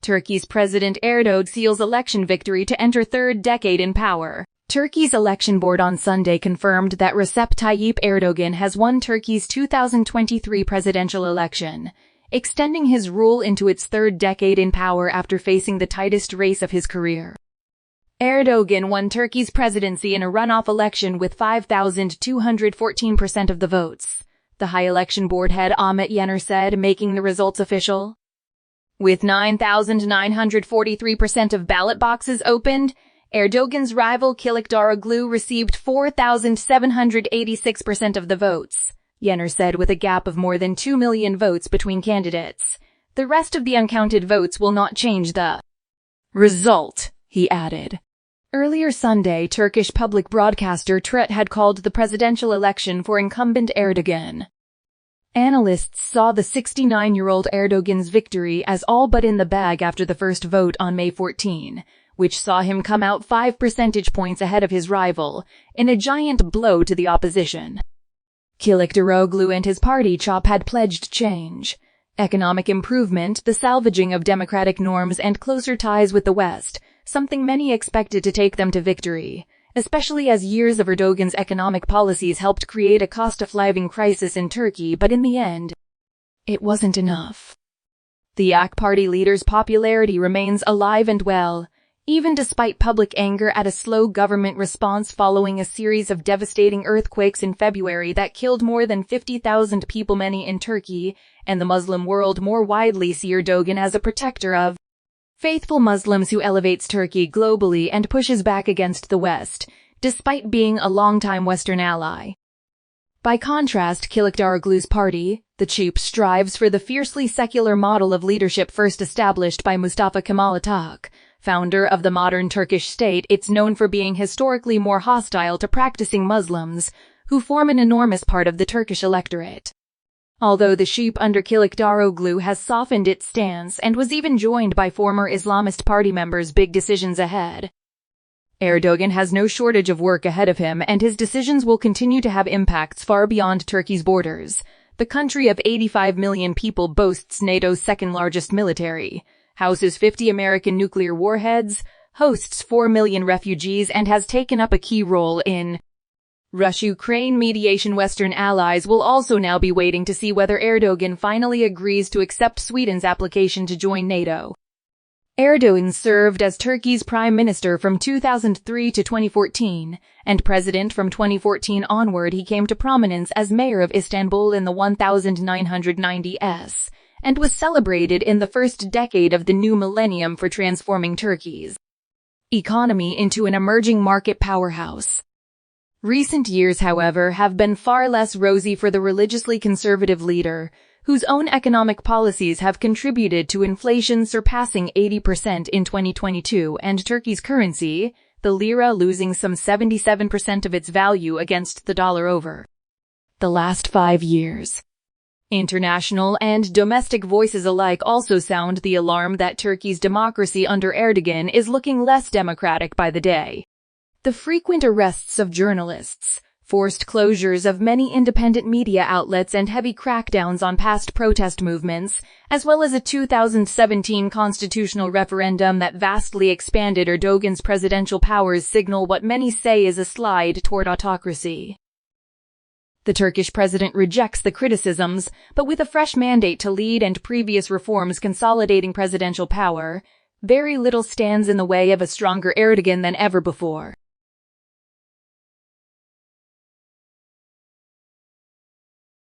Turkey's President Erdogan seals election victory to enter third decade in power. Turkey's election board on Sunday confirmed that Recep Tayyip Erdogan has won Turkey's 2023 presidential election, extending his rule into its third decade in power after facing the tightest race of his career. Erdogan won Turkey's presidency in a runoff election with 5,214% of the votes, the High Election Board head Ahmet Yener said, making the results official. With 9,943% of ballot boxes opened, Erdogan's rival Kılıçdaroğlu received 4,786% of the votes, Yener said, with a gap of more than 2 million votes between candidates. The rest of the uncounted votes will not change the result, he added. Earlier Sunday, Turkish public broadcaster TRT had called the presidential election for incumbent Erdogan. Analysts saw the 69-year-old Erdogan's victory as all but in the bag after the first vote on May 14, which saw him come out 5 percentage points ahead of his rival, in a giant blow to the opposition. Kılıçdaroğlu and his party CHOP had pledged change, economic improvement, the salvaging of democratic norms, and closer ties with the West, something many expected to take them to victory, especially as years of Erdogan's economic policies helped create a cost-of-living crisis in Turkey, but in the end, it wasn't enough. The AK Party leader's popularity remains alive and well, even despite public anger at a slow government response following a series of devastating earthquakes in February that killed more than 50,000 people. Many in Turkey and the Muslim world more widely see Erdogan as a protector of faithful Muslims who elevates Turkey globally and pushes back against the West, despite being a longtime Western ally. By contrast, Kılıçdaroğlu's party, the CHOP, strives for the fiercely secular model of leadership first established by Mustafa Kemal Atatürk, founder of the modern Turkish state. It's known for being historically more hostile to practicing Muslims, who form an enormous part of the Turkish electorate. Although the CHOP under Kılıçdaroğlu has softened its stance and was even joined by former Islamist party members, big decisions ahead. Erdogan has no shortage of work ahead of him, and his decisions will continue to have impacts far beyond Turkey's borders. The country of 85 million people boasts NATO's second-largest military, houses 50 American nuclear warheads, hosts 4 million refugees, and has taken up a key role in Russia-Ukraine mediation. Western allies will also now be waiting to see whether Erdogan finally agrees to accept Sweden's application to join NATO. Erdogan served as Turkey's prime minister from 2003 to 2014, and president from 2014 onward. He came to prominence as mayor of Istanbul in the 1990s, and was celebrated in the first decade of the new millennium for transforming Turkey's economy into an emerging market powerhouse. Recent years, however, have been far less rosy for the religiously conservative leader, whose own economic policies have contributed to inflation surpassing 80% in 2022 and Turkey's currency, the lira, losing some 77% of its value against the dollar over the last 5 years. International and domestic voices alike also sound the alarm that Turkey's democracy under Erdogan is looking less democratic by the day. The frequent arrests of journalists, forced closures of many independent media outlets, and heavy crackdowns on past protest movements, as well as a 2017 constitutional referendum that vastly expanded Erdogan's presidential powers, signal what many say is a slide toward autocracy. The Turkish president rejects the criticisms, but with a fresh mandate to lead and previous reforms consolidating presidential power, very little stands in the way of a stronger Erdogan than ever before.